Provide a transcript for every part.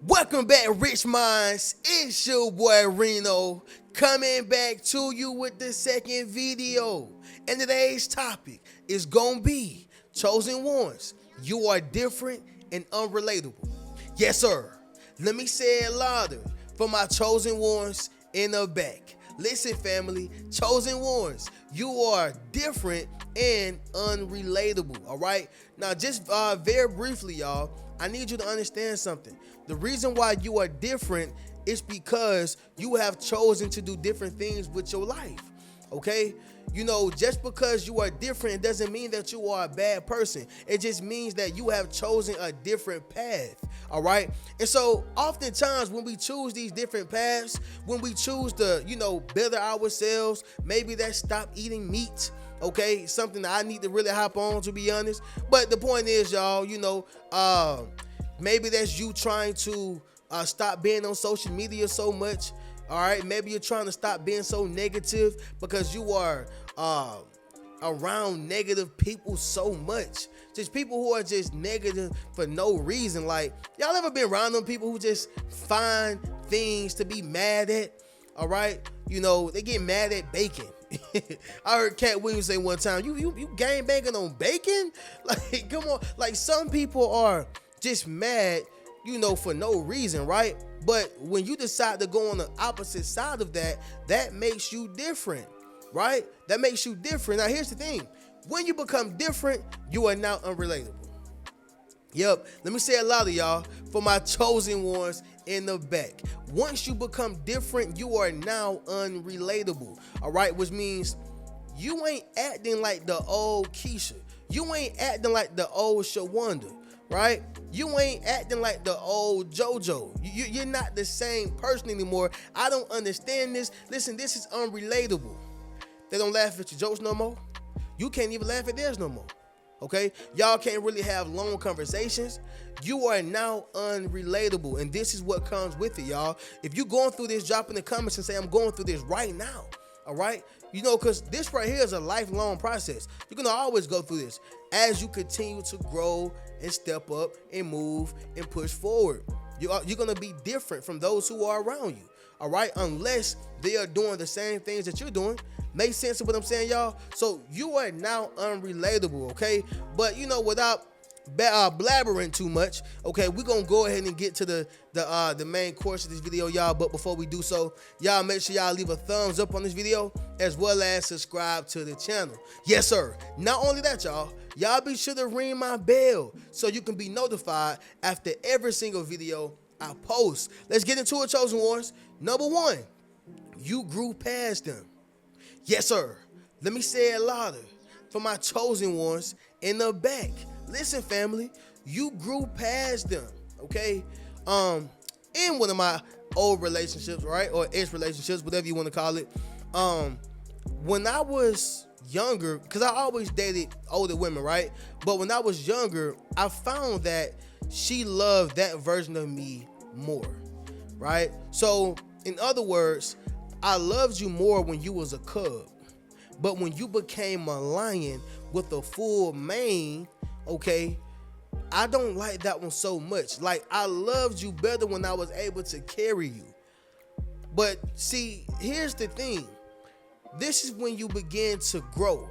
Welcome back, Rich Minds. It's your boy Reno coming back to you with the second video. And today's topic is gonna be chosen ones. You are different and unrelatable. Yes, sir. Let me say it louder for my chosen ones in the back. Listen, family, chosen ones, you are different and unrelatable. All right. Now, just very briefly, y'all, I need you to understand something. The reason why you are different is because you have chosen to do different things with your life. Okay? You know, just because you are different, it doesn't mean that you are a bad person. It just means that you have chosen a different path. All right? And so oftentimes when we choose these different paths, when we choose to, better ourselves, maybe that's stop eating meat. Okay? Something that I need to really hop on, to be honest. But the point is, y'all, maybe that's you trying to stop being on social media so much. All right, maybe you're trying to stop being so negative because you are around negative people so much. Just people who are just negative for no reason. Like, y'all ever been around them people who just find things to be mad at? All right, they get mad at bacon. I heard Cat Williams say one time, you gang banging on bacon? Like, come on. Like, some people are just mad, for no reason, right? But when you decide to go on the opposite side of that, that makes you different, right? That makes you different. Now, here's the thing. When you become different, you are now unrelatable. Yep. Let me say it louder, y'all, for my chosen ones in the back. Once you become different, you are now unrelatable, all right? Which means you ain't acting like the old Keisha. You ain't acting like the old Shawanda. Right? You ain't acting like the old JoJo. You're not the same person anymore. I don't understand this. Listen, this is unrelatable. They don't laugh at your jokes no more. You can't even laugh at theirs no more. Okay? Y'all can't really have long conversations. You are now unrelatable. And this is what comes with it, y'all. If you're going through this, drop in the comments and say, I'm going through this right now. All right? Because this right here is a lifelong process. You're going to always go through this as you continue to grow and step up and move and push forward. You're going to be different from those who are around you. All right? Unless they are doing the same things that you're doing. Make sense of what I'm saying, y'all? So you are now unrelatable, okay? But, without blabbering too much, okay, we're gonna go ahead and get to the main course of this video, y'all. But before we do so, y'all make sure y'all leave a thumbs up on this video as well as subscribe to the channel. Yes, sir. Not only that, y'all be sure to ring my bell so you can be notified after every single video I post. Let's get into it, chosen ones. Number one, you grew past them. Yes, sir. Let me say it louder for my chosen ones in the back. Listen, family, you grew past them, okay? In one of my old relationships, right? Or ex-relationships, whatever you want to call it. When I was younger, because I always dated older women, right? But when I was younger, I found that she loved that version of me more, right? So, in other words, I loved you more when you was a cub. But when you became a lion with a full mane, okay, I don't like that one so much. Like, I loved you better when I was able to carry you. But see, here's the thing. This is when you begin to grow.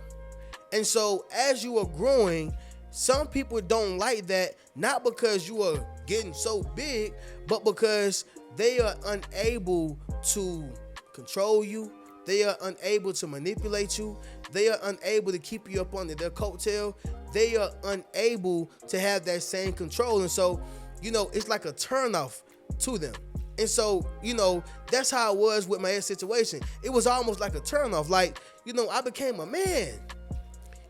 And so as you are growing, some people don't like that, not because you are getting so big, but because they are unable to control you. They are unable to manipulate you. They are unable to keep you up under their coattail. They are unable to have that same control. And so, it's like a turnoff to them. And so, that's how it was with my ex situation. It was almost like a turnoff. Like, I became a man.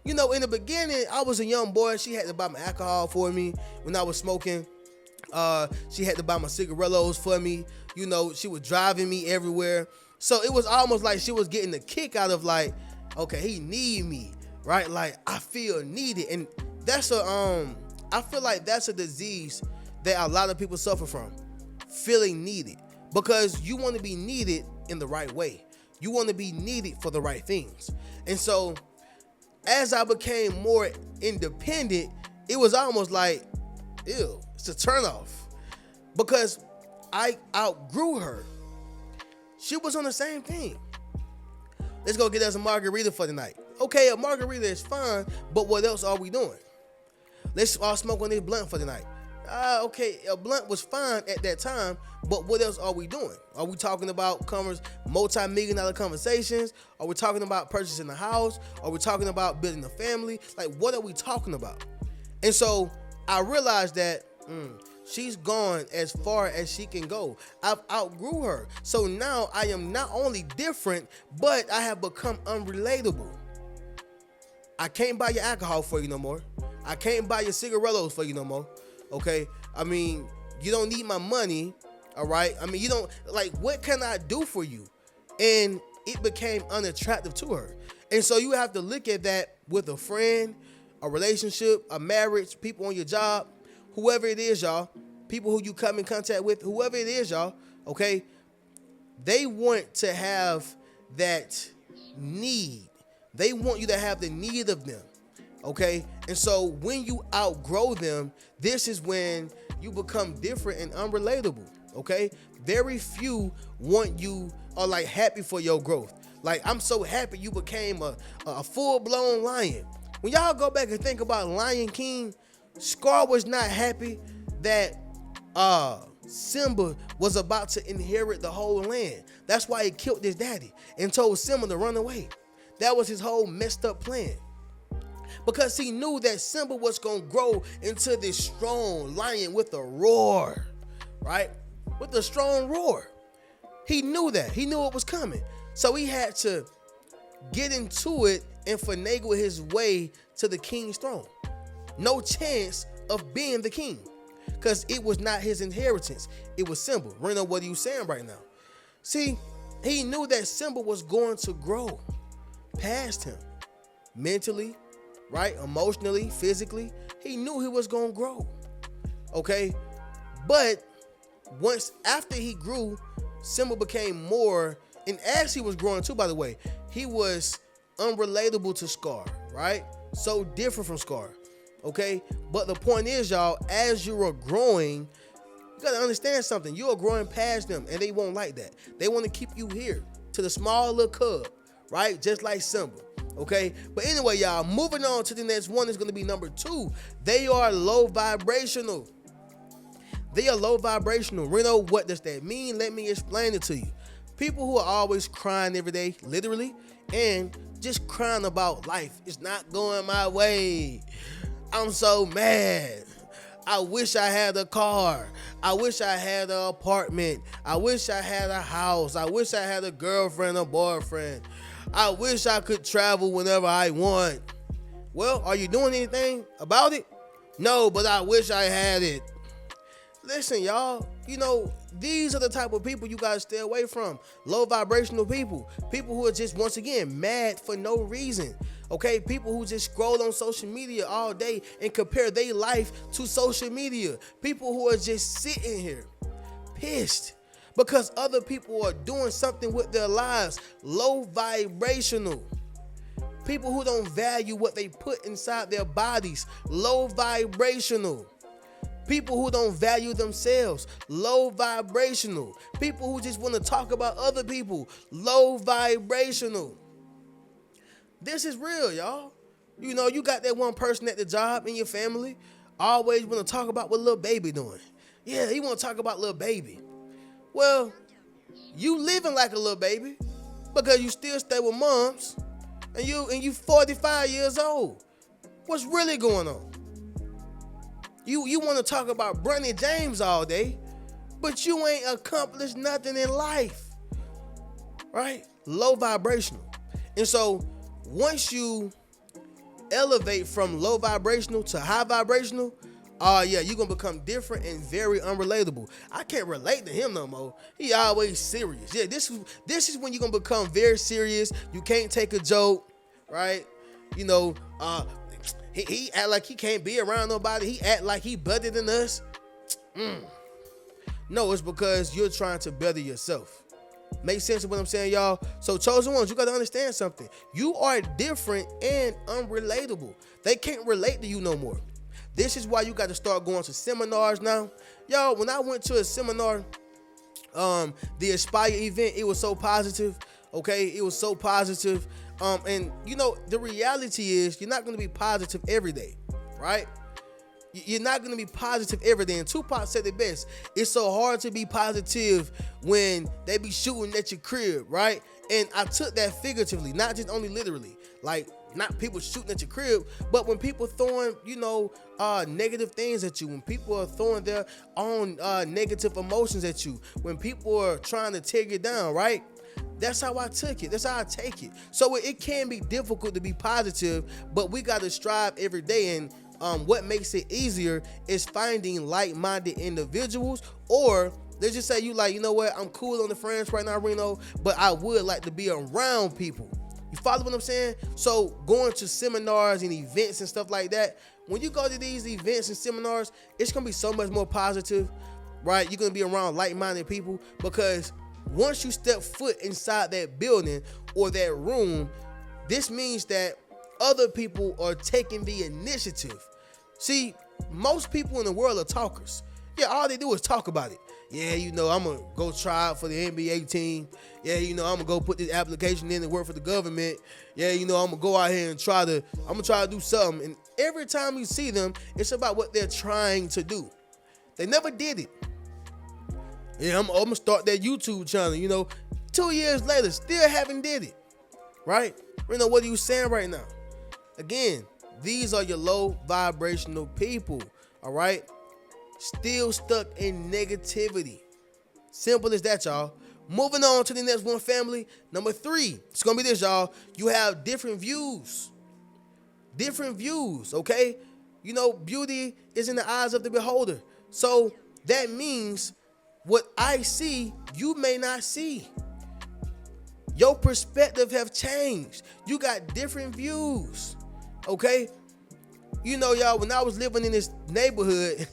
In the beginning, I was a young boy. She had to buy my alcohol for me when I was smoking. She had to buy my cigarillos for me. She was driving me everywhere. So it was almost like she was getting a kick out of like, okay, he need me, right? Like, I feel needed. And that's I feel like that's a disease that a lot of people suffer from, feeling needed, because you want to be needed in the right way. You want to be needed for the right things. And so as I became more independent, it was almost like, ew, it's a turnoff. Because I outgrew her. She was on the same thing. Let's go get us a margarita for the night. Okay, a margarita is fine, but what else are we doing? Let's all smoke on this blunt for the night. Okay, a blunt was fine at that time, but what else are we doing? Are we talking about multi-million-dollar conversations? Are we talking about purchasing a house? Are we talking about building a family? Like, what are we talking about? And so I realized that she's gone as far as she can go. I've outgrew her. So now I am not only different, but I have become unrelatable. I can't buy your alcohol for you no more. I can't buy your cigarillos for you no more. Okay? I mean, you don't need my money. All right? I mean, you don't, like, what can I do for you? And it became unattractive to her. And so you have to look at that with a friend, a relationship, a marriage, people on your job, whoever it is, y'all, people who you come in contact with, whoever it is, y'all, okay? They want to have that need. They want you to have the need of them, okay? And so when you outgrow them, this is when you become different and unrelatable, okay? Very few want you or like happy for your growth. Like, I'm so happy you became a full-blown lion. When y'all go back and think about Lion King, Scar was not happy that Simba was about to inherit the whole land. That's why he killed his daddy and told Simba to run away. That was his whole messed up plan. Because he knew that Simba was going to grow into this strong lion with a roar, right? With a strong roar. He knew that. He knew it was coming. So he had to get into it and finagle his way to the king's throne. No chance of being the king, because it was not his inheritance. It was Simba. Reno, what are you saying right now? See, he knew that Simba was going to grow past him mentally, right? Emotionally, physically. He knew he was going to grow. Okay? But once after he grew, Simba became more, and as he was growing too, by the way, he was unrelatable to Scar, right? So different from Scar. Okay, but the point is, y'all, as you are growing, you gotta understand something. You are growing past them, and they won't like that. They want to keep you here to the small little cub, right? Just like Simba. Okay, but anyway, y'all, moving on to the next one is gonna be number 2. They are low vibrational. They are low vibrational. Reno, what does that mean? Let me explain it to you. People who are always crying every day, literally, and just crying about life. It's not going my way. I'm so mad. I wish I had a car. I wish I had an apartment. I wish I had a house. I wish I had a girlfriend or boyfriend. I wish I could travel whenever I want. Well, are you doing anything about it? No, but I wish I had it. Listen, y'all, you know, these are the type of people you gotta stay away from. Low vibrational people. People who are just, once again, mad for no reason. Okay, people who just scroll on social media all day and compare their life to social media. People who are just sitting here pissed because other people are doing something with their lives. Low vibrational. People who don't value what they put inside their bodies. Low vibrational. People who don't value themselves. Low vibrational. People who just want to talk about other people. Low vibrational. This is real, y'all. You know, you got that one person at the job in your family always want to talk about what little baby doing. Yeah, he want to talk about little baby. Well, you living like a little baby because you still stay with moms and you 45 years old. What's really going on? You want to talk about Bronny James all day, but you ain't accomplished nothing in life, right? Low vibrational. And so once you elevate from low vibrational to high vibrational, yeah, you're going to become different and very unrelatable. I can't relate to him no more. He always serious. Yeah, this is when you're going to become very serious. You can't take a joke, right? You know, he act like he can't be around nobody. He act like he better than us. No, it's because you're trying to better yourself. Make sense of what I'm saying, y'all? So chosen ones, you got to understand something. You are different and unrelatable. They can't relate to you no more. This is why you got to start going to seminars now. Y'all, when I went to a seminar, The Aspire event, it was so positive. Okay, it was so positive. And you know, the reality is you're not going to be positive every day, right? You're not going to be positive every day. And Tupac said it best. It's so hard to be positive when they be shooting at your crib, right? And I took that figuratively, not just only literally. Like, not people shooting at your crib, but when people throwing, you know, negative things at you, when people are throwing their own negative emotions at you, when people are trying to tear you down, right? That's how I took it. That's how I take it. So it can be difficult to be positive, but we got to strive every day. And what makes it easier is finding like-minded individuals, or let's just say you like, you know what, I'm cool on the friends right now, Reno, but I would like to be around people. You follow what I'm saying? So going to seminars and events and stuff like that, when you go to these events and seminars, it's going to be so much more positive, right? You're going to be around like-minded people, because once you step foot inside that building or that room, this means that other people are taking the initiative. See, most people in the world are talkers. Yeah, all they do is talk about it. Yeah, you know, I'm going to go try out for the NBA team. Yeah, you know, I'm going to go put this application in and work for the government. Yeah, you know, I'm going to go out here and try to do something. And every time you see them, it's about what they're trying to do. They never did it. Yeah, I'm going to start that YouTube channel, you know. 2 years later, still haven't did it, right? You know, what are you saying right now? Again, these are your low vibrational people, all right? Still stuck in negativity. Simple as that, y'all. Moving on to the next one, family. Number 3, it's going to be this, y'all. You have different views. Different views, okay? You know, beauty is in the eyes of the beholder. So that means what I see, you may not see. Your perspective have changed. You got different views, okay? You know, y'all, when I was living in this neighborhood,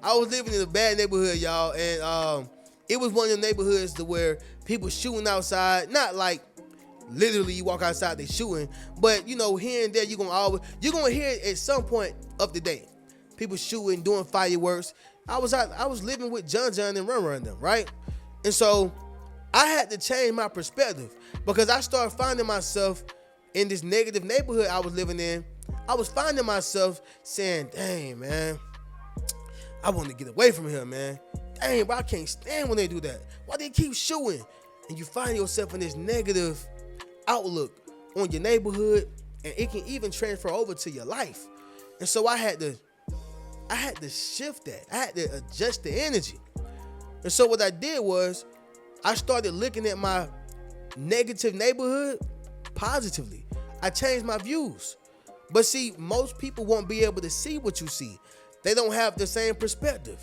I was living in a bad neighborhood, y'all, and it was one of the neighborhoods to where people shooting outside, not like literally you walk outside they shooting, but you know, here and there you're gonna hear it at some point of the day. People shooting, doing fireworks. I was living with John and Run and them, right? And so I had to change my perspective, because I started finding myself in this negative neighborhood I was living in. I was finding myself saying, dang, man, I want to get away from here, man. Dang, bro, I can't stand when they do that. Why they keep shooting? And you find yourself in this negative outlook on your neighborhood, and it can even transfer over to your life. And so I had to shift that. I had to adjust the energy. And so what I did was I started looking at my negative neighborhood positively. I changed my views. But see, most people won't be able to see what you see. They don't have the same perspective.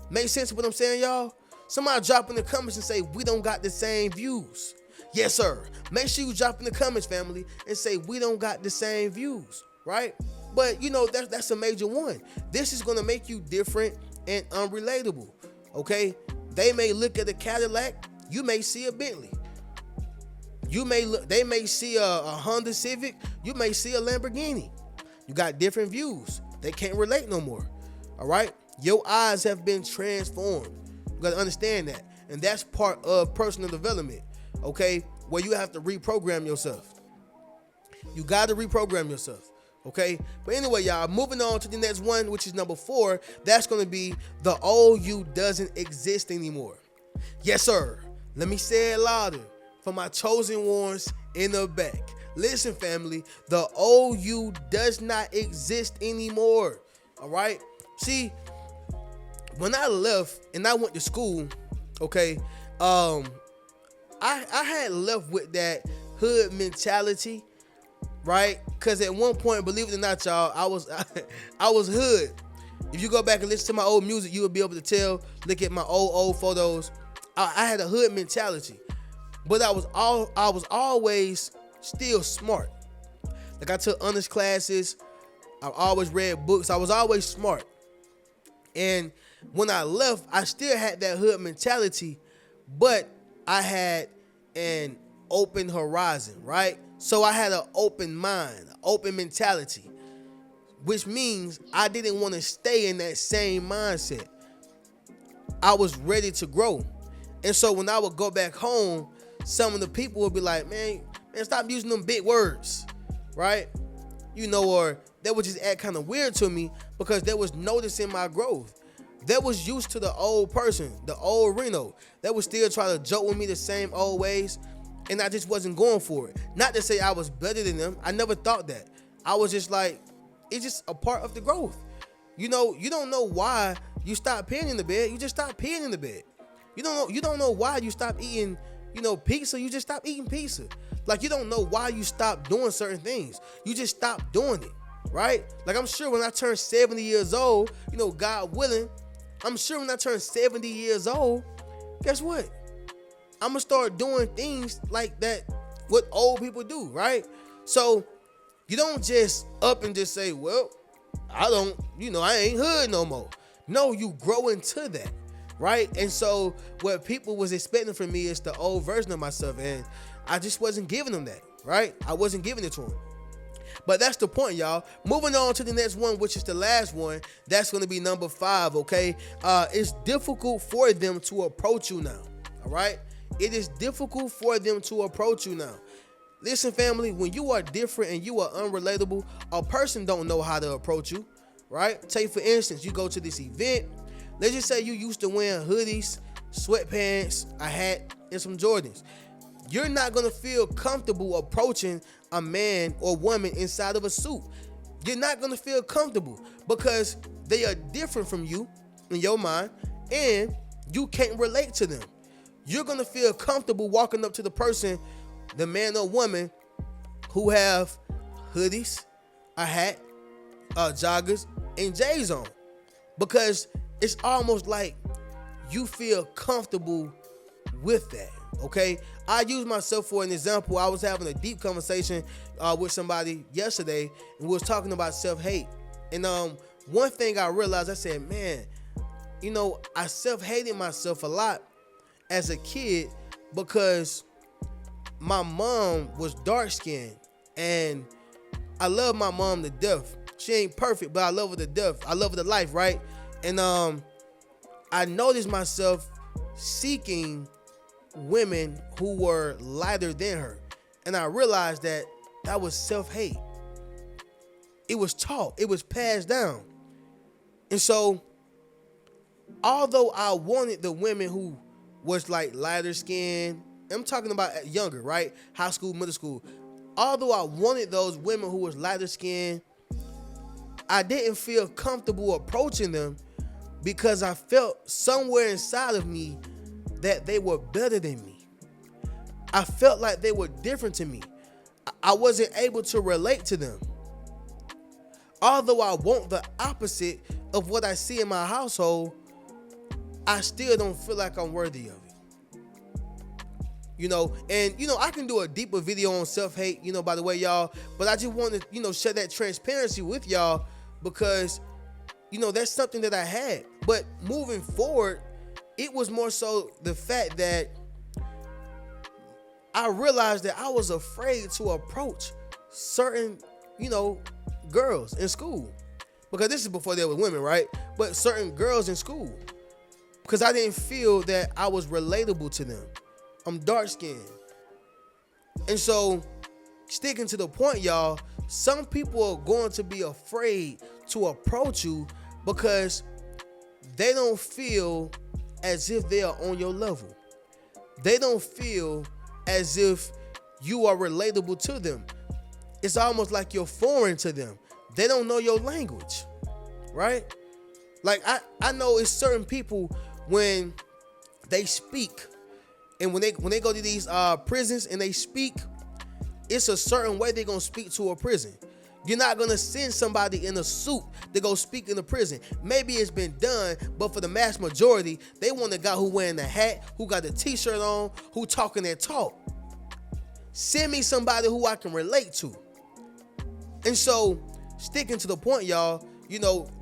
Make sense of what I'm saying, y'all? Somebody drop in the comments and say, we don't got the same views. Yes, sir. Make sure you drop in the comments, family, and say, we don't got the same views, right? But, you know, that's a major one. This is going to make you different and unrelatable, okay? They may look at a Cadillac. You may see a Bentley. They may see a Honda Civic. You may see a Lamborghini. You got different views. They can't relate no more, all right? Your eyes have been transformed. You got to understand that. And that's part of personal development, okay? Where you have to reprogram yourself. You got to reprogram yourself, okay? But anyway, y'all, moving on to the next one, which is number 4. That's going to be the old you doesn't exist anymore. Yes, sir. Let me say it louder for my chosen ones in the back. Listen, family, the old you does not exist anymore, all right? See, when I left and I went to school, okay, I had left with that hood mentality, right? Because at one point, believe it or not, y'all, I was hood. If you go back and listen to my old music, you will be able to tell. Look at my old photos. I had a hood mentality, but I was always still smart. Like, I took honors classes. I always read books. I was always smart. And when I left, I still had that hood mentality, but I had an open horizon, right? So I had an open mind, an open mentality, which means I didn't want to stay in that same mindset. I was ready to grow. And so when I would go back home, some of the people would be like, man, stop using them big words, right? Or they would just act kind of weird to me because they was noticing my growth. They was used to the old person, the old Reno. They would still try to joke with me the same old ways, and I just wasn't going for it. Not to say I was better than them. I never thought that. I was just like, it's just a part of the growth. You don't know why you stop peeing in the bed. You just stop peeing in the bed. You don't know why you stop eating, pizza. You just stop eating pizza. Like, you don't know why you stop doing certain things. You just stop doing it, right? Like, I'm sure when I turn 70 years old, God willing, I'm sure when I turn 70 years old, guess what? I'm going to start doing things like that, what old people do, right? So you don't just up and just say, well, I ain't hood no more. No, you grow into that, right? And so what people was expecting from me is the old version of myself, and I just wasn't giving them that, right? I wasn't giving it to them. But that's the point, y'all. Moving on to the next one, which is the last one. That's going to be number 5, okay? It's difficult for them to approach you now, all right? It is difficult for them to approach you now. Listen, family, when you are different and you are unrelatable, a person don't know how to approach you, right? Take, for instance, you go to this event. Let's just say you used to wear hoodies, sweatpants, a hat, and some Jordans. You're not going to feel comfortable approaching a man or woman inside of a suit. You're not going to feel comfortable because they are different from you in your mind, and you can't relate to them. You're going to feel comfortable walking up to the person, the man or woman, who have hoodies, a hat, joggers, and J's on, because it's almost like you feel comfortable with that. Okay, I use myself for an example. I was having a deep conversation with somebody yesterday, and we was talking about self-hate. And one thing I realized, I said, man, I self-hated myself a lot as a kid because my mom was dark-skinned, and I love my mom to death. She ain't perfect, but I love her to death. I love her to life, right? And I noticed myself seeking women who were lighter than her, and I realized that was self-hate. It was taught, it was passed down. And so although I wanted the women who was like lighter skin, I'm talking about younger, right? High school, middle school. Although I wanted those women who was lighter skin, I didn't feel comfortable approaching them because I felt somewhere inside of me that they were better than me. I felt like they were different to me. I wasn't able to relate to them. Although I want the opposite of what I see in my household, I still don't feel like I'm worthy of it. And I can do a deeper video on self-hate, by the way, y'all, but I just want to, share that transparency with y'all because, that's something that I had. But moving forward, it was more so the fact that I realized that I was afraid to approach certain, girls in school. Because this is before there were women, right? But certain girls in school. Because I didn't feel that I was relatable to them. I'm dark-skinned. And so, sticking to the point, y'all, some people are going to be afraid to approach you because they don't feel as if they are on your level. They don't feel as if you are relatable to them. It's almost like you're foreign to them. They don't know your language, right? Like I know it's certain people when they speak and when they go to these prisons and they speak, it's a certain way they're gonna speak to a prison. You're not gonna send somebody in a suit to go speak in the prison. Maybe it's been done, but for the mass majority, they want a guy who wearing the hat, who got the t-shirt on, who talking that talk. Send me somebody who I can relate to. And so, sticking to the point, y'all,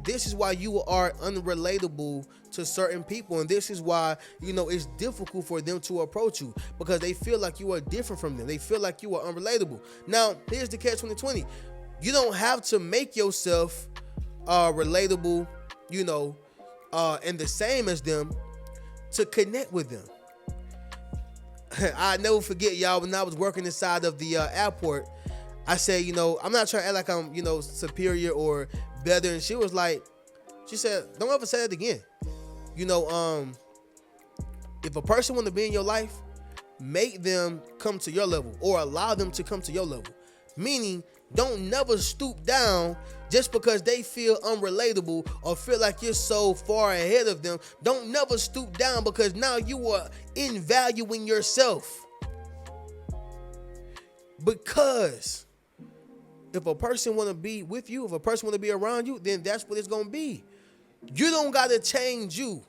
this is why you are unrelatable to certain people, and this is why, it's difficult for them to approach you because they feel like you are different from them. They feel like you are unrelatable. Now, here's the catch 2020. You don't have to make yourself relatable, and the same as them to connect with them. I never forget, y'all, when I was working inside of the airport, I said, I'm not trying to act like I'm, superior or better. And she was like, she said, don't ever say that again. If a person want to be in your life, make them come to your level or allow them to come to your level. Meaning, don't never stoop down just because they feel unrelatable or feel like you're so far ahead of them. Don't never stoop down because now you are invaluing yourself. Because if a person want to be with you, if a person want to be around you, then that's what it's going to be. You don't got to change you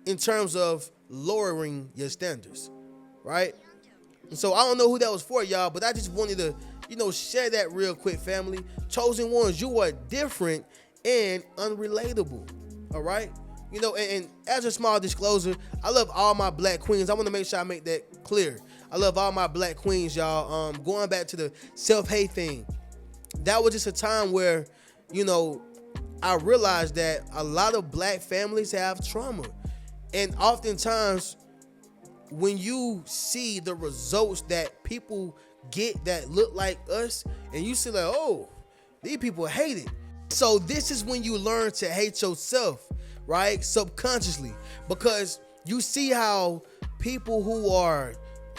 in terms of lowering your standards, right? And so I don't know who that was for, y'all, but I just wanted to, share that real quick, family. Chosen ones, you are different and unrelatable, all right? And as a small disclosure, I love all my black queens. I want to make sure I make that clear. I love all my black queens, y'all. Going back to the self-hate thing, that was just a time where, I realized that a lot of black families have trauma. And oftentimes, when you see the results that people get that look like us, and you see like, oh, these people hate it. So this is when you learn to hate yourself, right? Subconsciously, because you see how people who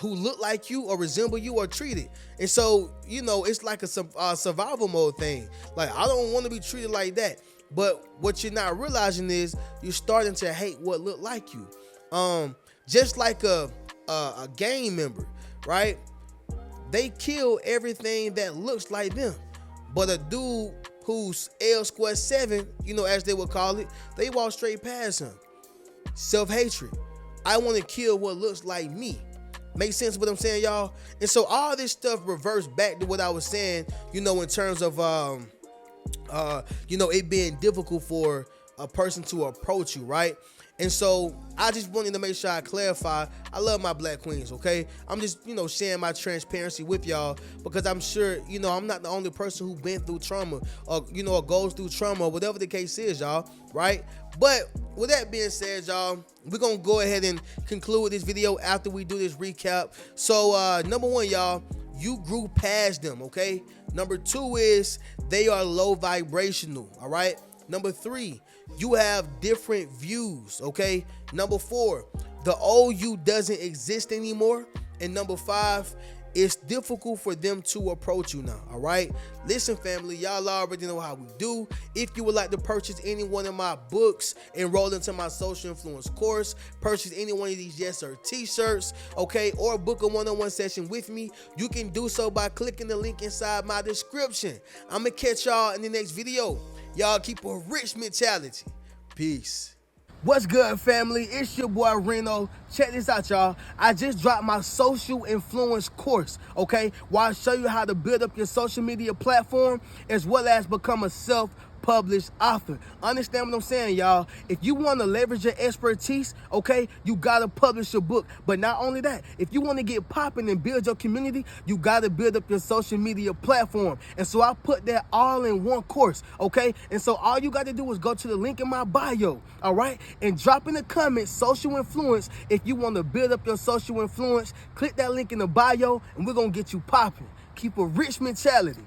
look like you or resemble you are treated. And so, it's like a survival mode thing. Like, I don't want to be treated like that. But what you're not realizing is you're starting to hate what look like you. Just like a gang member, right? They kill everything that looks like them. But a dude who's L²7, as they would call it, they walk straight past him. Self-hatred. I want to kill what looks like me. Make sense what I'm saying, y'all? And so all this stuff reverts back to what I was saying, in terms of it being difficult for a person to approach you, right? And so I just wanted to make sure I clarify. I love my black queens, okay? I'm just, sharing my transparency with y'all because I'm sure, I'm not the only person who's been through trauma or, or goes through trauma or whatever the case is, y'all, right? But with that being said, y'all, we're going to go ahead and conclude this video after we do this recap. So, number one, y'all, you grew past them, okay? Number two is they are low vibrational, all right? Number three, you have different views, okay? Number four, the old you doesn't exist anymore. And number five, it's difficult for them to approach you now, all right? Listen, family, y'all already know how we do. If you would like to purchase any one of my books, enroll into my social influence course, purchase any one of these Yes Sir t-shirts, okay, or book a one-on-one session with me, you can do so by clicking the link inside my description. I'm going to catch y'all in the next video. Y'all keep a rich mentality. Peace. What's good, family? It's your boy Reno. Check this out, y'all. I just dropped my social influence course, okay? Where I show you how to build up your social media platform as well as become a self-published author. Understand what I'm saying, y'all? If you want to leverage your expertise, okay, you got to publish your book. But not only that, if you want to get popping and build your community, you got to build up your social media platform. And so I put that all in one course, okay? And so all you got to do is go to the link in my bio, all right? And drop in the comments, social influence. If you want to build up your social influence, click that link in the bio and we're going to get you popping. Keep a rich mentality.